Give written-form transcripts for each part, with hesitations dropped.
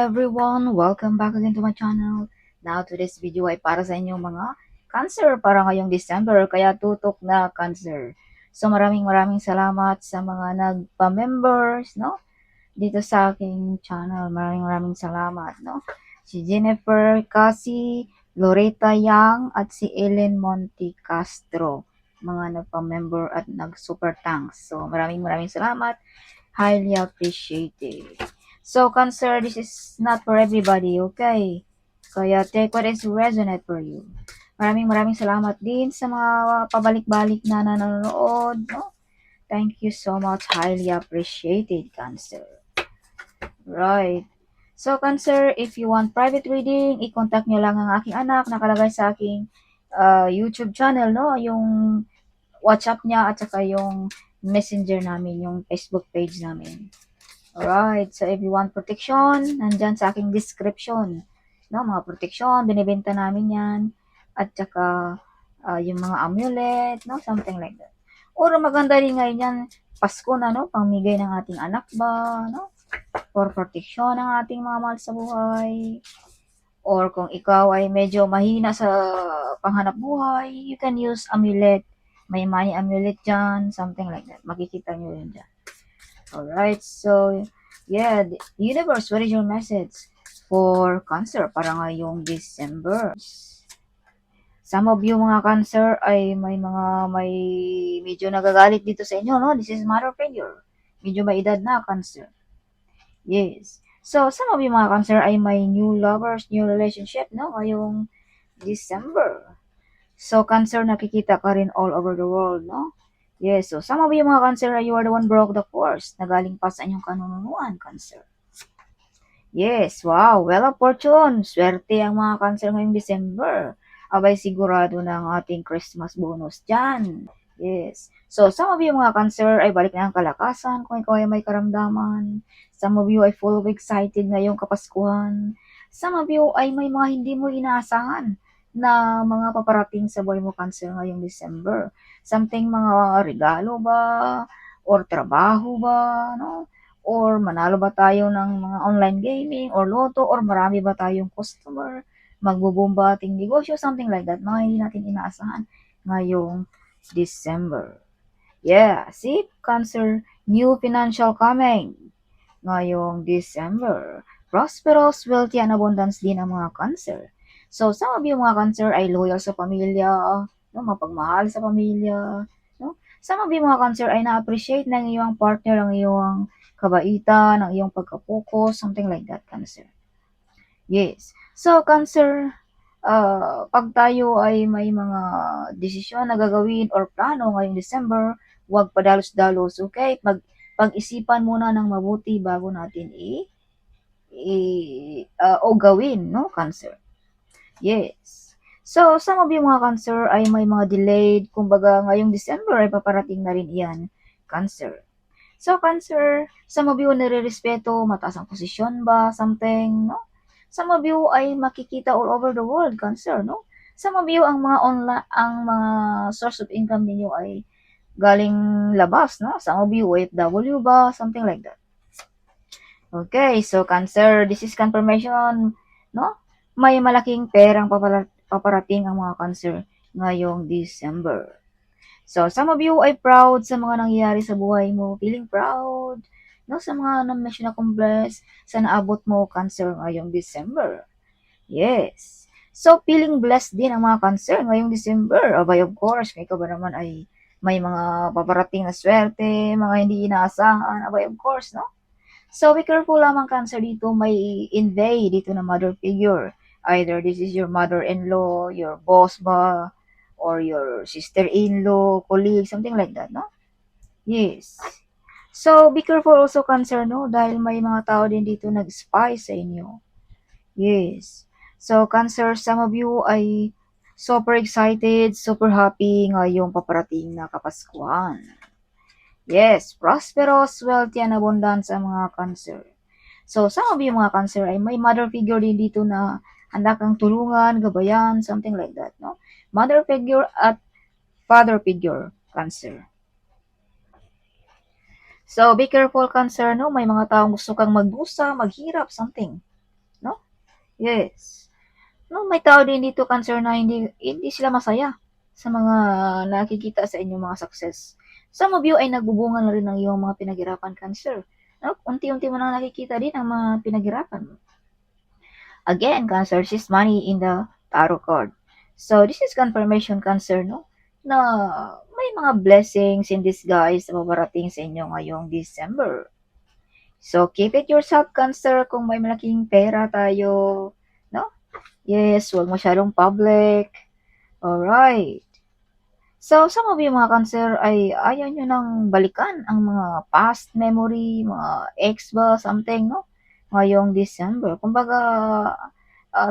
everyone! Welcome back again to my channel. Now, today's video ay para sa inyong mga cancer para ngayong December, kaya tutok na cancer. So, maraming salamat sa mga nagpa-members, no? Dito sa aking channel. Maraming salamat, no? Si Jennifer Cassie, Loretta Yang, at si Ellen Monte Castro. Mga nagpa-member at nag-super thanks. So, maraming salamat. Highly appreciated. So, Cancer, this is not for everybody, okay? Kaya take what is resonate for you. Maraming salamat din sa mga pabalik-balik na nanonood, no? Thank you so much. Highly appreciated, Cancer. Right. So, Cancer, if you want private reading, i-contact nyo lang ang aking anak. Nakalagay sa aking YouTube channel, no? Yung WhatsApp niya at saka yung messenger namin, yung Facebook page namin. Alright, so if you want protection, nandyan sa aking description. No, mga protection, binibenta namin yan. At saka yung mga amulet, no, something like that. Or maganda rin ngayon yan, Pasko na, no, pangmigay ng ating anak ba, no, for protection ng ating mga mahal sa buhay. Or kung ikaw ay medyo mahina sa panghanap buhay, you can use amulet. May money amulet dyan, something like that. Makikita nyo yun dyan. Alright, so, yeah, universe, what is your message for Cancer para ngayong December? Some of you mga Cancer ay may medyo nagagalit dito sa inyo, no? This is mother figure. Medyo may edad na Cancer. Yes. So, some of you mga Cancer ay may new lovers, new relationship, no? Ngayong December. So, Cancer, nakikita ka rin all over the world, no? Yes, so some of you mga Cancer, you are the one broke the course. Nagaling pa sa inyong kanunuan, Cancer. Yes, wow, well of fortune. Swerte ang mga Cancer ngayong December. Abay, sigurado na ang ating Christmas bonus dyan. Yes. So, some of you mga Cancer ay balik na ang kalakasan kung ikaw ay may karamdaman. Some of you ay full of excited ngayong Kapaskuhan. Some of you ay may mga hindi mo inaasahan na mga paparating sa buhay mo Cancer ngayong December. Something mga regalo ba? Or trabaho ba? No? Or manalo ba tayo ng mga online gaming? Or loto? Or marami ba tayong customer? Magbubomba ating negosyo? Something like that. Mga hindi natin inaasahan ngayong December. Yeah, see? Cancer, new financial coming ngayong December. Prosperous, wealthy, and abundance din ang mga Cancer. So, some of you mga Cancer ay loyal sa pamilya, no? Mapagmahal sa pamilya. No? Some of you mga Cancer ay na-appreciate ng iyong partner, ang iyong kabaitan, ang iyong pagka-focus, something like that, Cancer. Yes. So, Cancer, pag tayo ay may mga desisyon na gagawin or plano ngayong December, huwag padalos-dalos, okay? Pag-isipan muna ng mabuti bago natin o gawin, no, Cancer. Yes. So, some of you mga Cancer ay may mga delayed, kumbaga ngayong December ay paparating na rin iyan, Cancer. So, Cancer, some of you nire-respeto, mataas ang posisyon ba, something, no? Some of you ay makikita all over the world, Cancer, no? Some of you, ang mga source of income ninyo ay galing labas, no? Some of you, OFW ba, something like that. Okay, so Cancer, this is confirmation, no? May malaking perang paparating ang mga Cancer ngayong December. So, some of you ay proud sa mga nangyayari sa buhay mo, feeling proud, no? Sa mga na-mention akong blessed, sa naabot mo, Cancer, ngayong December. Yes. So, feeling blessed din ang mga Cancer ngayong December. Abay, of course, may ka ba naman ay may mga paparating na swerte, mga hindi inaasahan. Abay, of course, no? So, be careful lamang Cancer dito, may invade dito na mother figure. Either this is your mother-in-law, your boss ba, or your sister-in-law, colleague, something like that, no? Yes. So, be careful also Cancer, no? Dahil may mga tao din dito nag-spy sa inyo. Yes. So, Cancer, some of you ay super excited, super happy ngayong paparating na Kapaskuhan. Yes, prosperous, wealthy, and abundance ang mga Cancer. So, some of you mga Cancer ay may mother figure din dito na handa kang tulungan, gabayan, something like that, no? Mother figure at father figure, Cancer. So, be careful, Cancer, no? May mga taong gusto kang magdusa, maghirap, something. Yes. No, may tao din dito cancer na hindi sila masaya sa mga nakikita sa inyong mga success. Some of you ay nagbubunga na rin ng iyong mga pinaghirapan cancer. No, unti-unti mo nang nakikita din ang mga pinaghirapan mo. Again, cancer is money in the tarot card. So, this is confirmation cancer, no? Na may mga blessings in disguise na babarating sa inyo ngayong December. So, keep it yourself, cancer, kung may malaking pera tayo, no? Yes, huwag masyadong public. Alright. So, some of you mga cancer ay ayaw nyo nang balikan ang mga past memory, mga ex ba, something, no? Ngayong December. Kumbaga,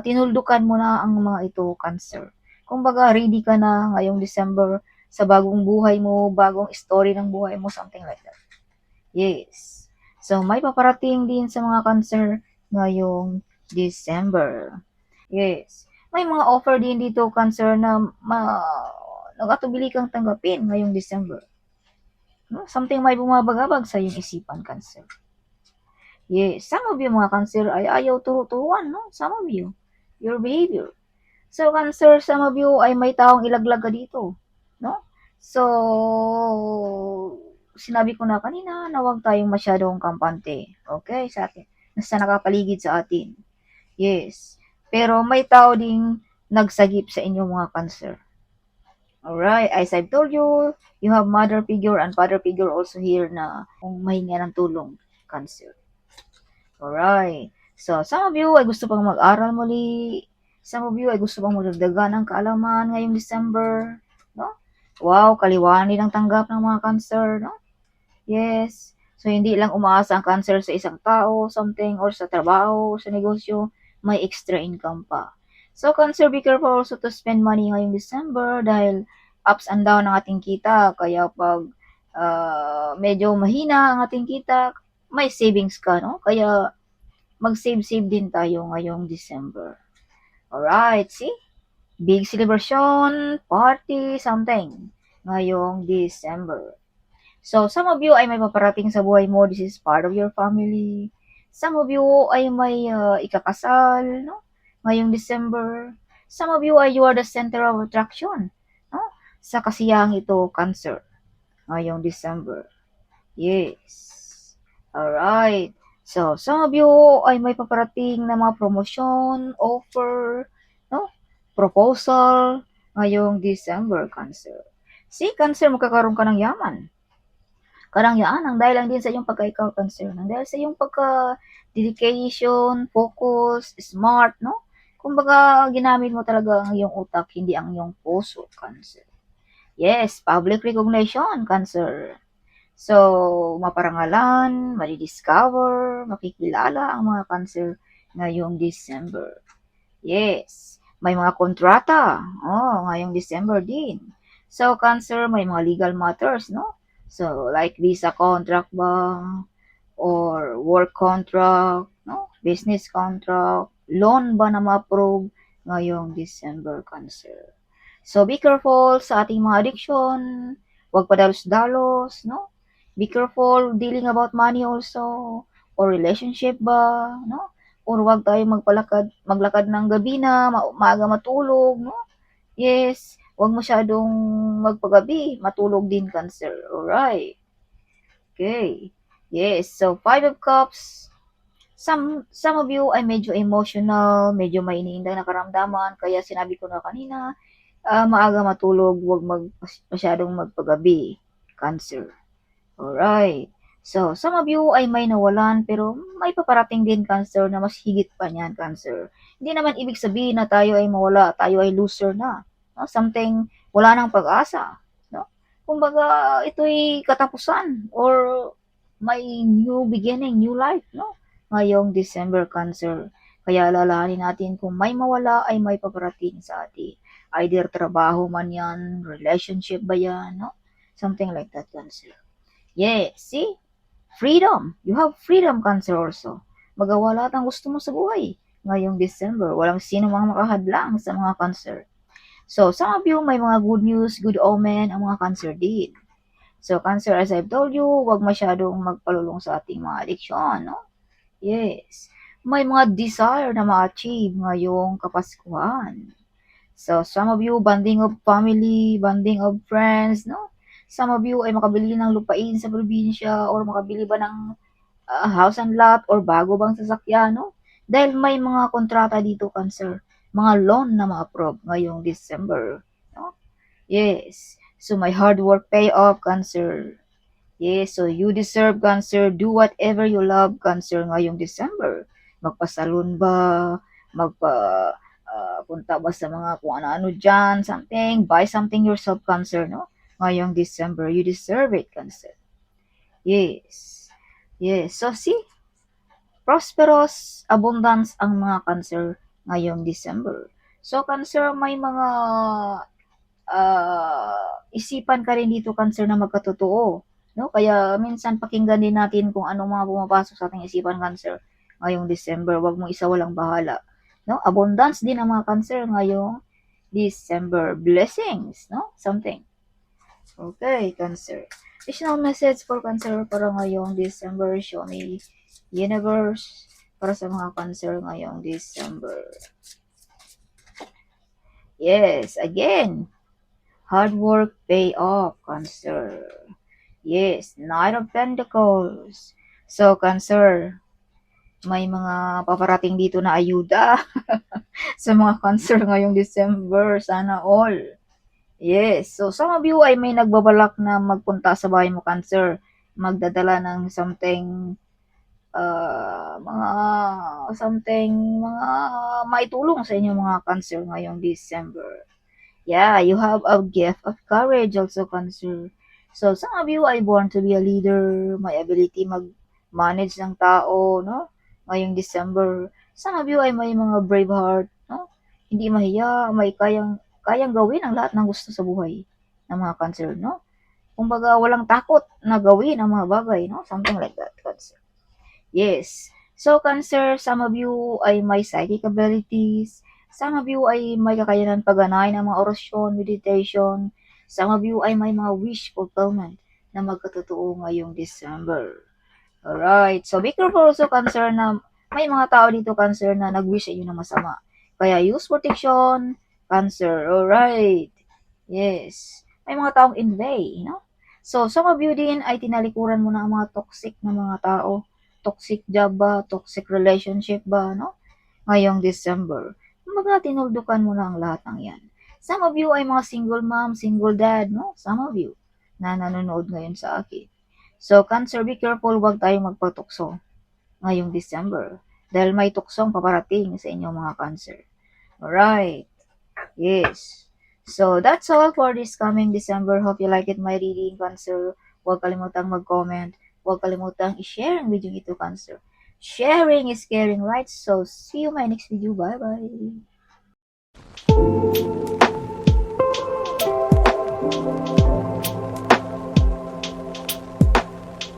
tinuldukan mo na ang mga ito, cancer. Kumbaga, ready ka na ngayong December sa bagong buhay mo, bagong story ng buhay mo, something like that. Yes. So, may paparating din sa mga cancer ngayong December. Yes. May mga offer din dito, cancer, na nagatubili kang tanggapin ngayong December. No? Something may bumabagabag sa iyong isipan, cancer. Yes. Some of you mga cancer ay ayaw turuan, no? Some of you. Your behavior. So, cancer, some of you ay may taong ilaglag ka dito. No? So, sinabi ko na kanina na huwag tayong masyadong kampante. Okay? Sa atin. Sa nakapaligid sa atin. Yes. Pero may tao ding nagsagip sa inyong mga cancer. Alright, as I've told you, you have mother figure and father figure also here na kung mahinga ng tulong, cancer. Alright. So, some of you ay gusto pang mag-aral muli. Some of you ay gusto pang magdagdagan ng kaalaman ngayong December. No? Wow, kaliwanin ang tanggap ng mga cancer. No? Yes. So, hindi lang umaasa ang cancer sa isang tao, something, or sa trabaho, sa negosyo, may extra income pa. So, cancer, be careful also to spend money ngayong December dahil ups and down ang ating kita. Kaya pag medyo mahina ang ating kita, may savings ka, no? Kaya mag-save-save din tayo ngayong December. Alright, see? Big celebration, party, something ngayong December. So, some of you ay may paparating sa buhay mo. This is part of your family. Some of you ay may ikakasal, no? Ngayong December. Some of you ay you are the center of attraction, no? Sa kasiyang ito, cancer. Ngayong December. Yes. Alright. So, some of you ay may paparating na mga promosyon, offer, no? Proposal ngayong December, cancer. Si cancer, magkakaroon ka ng yaman. Karangyaan ang dahil lang din sa iyong pagka-ikaw cancer, ang dahil sa iyong pagka-dedication, focus, smart, no? Kumbaga, ginamit mo talaga ang iyong utak, hindi ang iyong puso, cancer. Yes, public recognition, cancer. So, maparangalan, madidiscover, makikilala ang mga cancer ngayong December. Yes, may mga kontrata. Oh, ngayong December din. So, cancer, may mga legal matters, no? So, like visa contract ba, or work contract, no? Business contract, loan ba na ma-approve ngayong December, cancer. So, be careful sa ating mga addiction. Huwag padalos-dalos, no? Be careful dealing about money also, or relationship ba, no? Or huwag tayong maglakad ng gabi na, maaga matulog, no? Yes, huwag masyadong magpagabi, matulog din, cancer. Alright. Okay. Yes, so 5 of Cups. Some of you ay medyo emotional, medyo may iniinda na karamdaman, kaya sinabi ko na kanina, maaga matulog, huwag masyadong magpagabi, cancer. Alright. So, some of you ay may nawalan pero may paparating din, cancer, na mas higit pa niyan, cancer. Hindi naman ibig sabihin na tayo ay mawala, tayo ay loser na. No? Something, wala nang pag-asa. No? Kumbaga, ito'y katapusan or may new beginning, new life, no? Ngayong December, cancer. Kaya alalahanin natin kung may mawala ay may paparating sa atin. Either trabaho man yan, relationship ba yan, no? Something like that, cancer. Yes, see? Freedom. You have freedom, cancer also. Magawa lahat ang gusto mo sa buhay. Ngayong December, walang sino mga makahadlang sa mga cancer. So, some of you may mga good news, good omen ang mga cancer din. So, cancer, as I've told you, huwag masyadong magpalulong sa ating mga addiction, no? Yes. may mga desire na ma-achieve ngayong Kapaskuhan. So, some of you, bonding of family, bonding of friends, no? Some of you ay makabili ng lupain sa probinsya or makabili ba ng house and lot or bago bang sasakyan, no? Dahil may mga kontrata dito, Cancer. Mga loan na ma-approve ngayong December. No? Yes. So, my hard work pay off, Cancer. Yes, so you deserve, Cancer. Do whatever you love, Cancer, ngayong December. Magpasalon ba? Magpa punta ba sa mga kung ano-ano dyan, something, buy something yourself, Cancer, no? Ngayong December, you deserve it, Cancer. Yes. Yes. So, see, prosperous abundance ang mga Cancer ngayong December. So, Cancer, may mga isipan ka rin dito, Cancer, na magkatotoo. No? Kaya minsan pakinggan din natin kung anong mga pumapasok sa ating isipan, Cancer, ngayong December. Huwag mo isa walang bahala. No? Abundance din ang mga Cancer ngayong December. Blessings, no? Something. Okay, Cancer. Additional message for Cancer para ngayong December. Show me universe para sa mga Cancer ngayong December. Yes, again. Hard work pay off, Cancer. Yes, Knight of Pentacles. So, Cancer, may mga paparating dito na ayuda sa mga Cancer ngayong December. Sana all. Yes. So, some of you ay may nagbabalak na magpunta sa bahay mo, Cancer. Magdadala ng something, mga maitulong sa inyo mga Cancer ngayong December. Yeah, you have a gift of courage also, Cancer. So, some of you ay born to be a leader, may ability mag-manage ng tao, no? Ngayong December. Some of you ay may mga brave heart, no? Hindi mahiya, may kayang gawin ang lahat ng gusto sa buhay ng mga Cancer, no? Kumbaga, walang takot na gawin ang mga bagay, no? Something like that, Cancer. Yes. So, Cancer, some of you ay may psychic abilities. Some of you ay may kakayanan pagganahin ng mga orasyon, meditation. Some of you ay may mga wish fulfillment na magkatotoo ngayong December. Alright. So, be careful also, Cancer, na may mga tao dito, Cancer, na nag-wish sa inyo na masama. Kaya use protection, Cancer. Alright. Yes. May mga taong invade, no? So, some of you din ay tinalikuran mo na ang mga toxic na mga tao. Toxic job ba? Toxic relationship ba? No? Ngayong December. Kumbaga, tinuldukan mo na ang lahat ng yan. Some of you ay mga single mom, single dad, no? Some of you na nanonood ngayon sa akin. So, Cancer, be careful, huwag tayong magpatukso ngayong December. Dahil may tuksong paparating sa inyong mga Cancer. Alright. Yes. So, that's all for this coming December. Hope you like it, my reading, Cancer. Huwag kalimutang mag-comment. Huwag kalimutang i-share ang video ito, Cancer. Sharing is caring, right? So, see you in my next video. Bye-bye.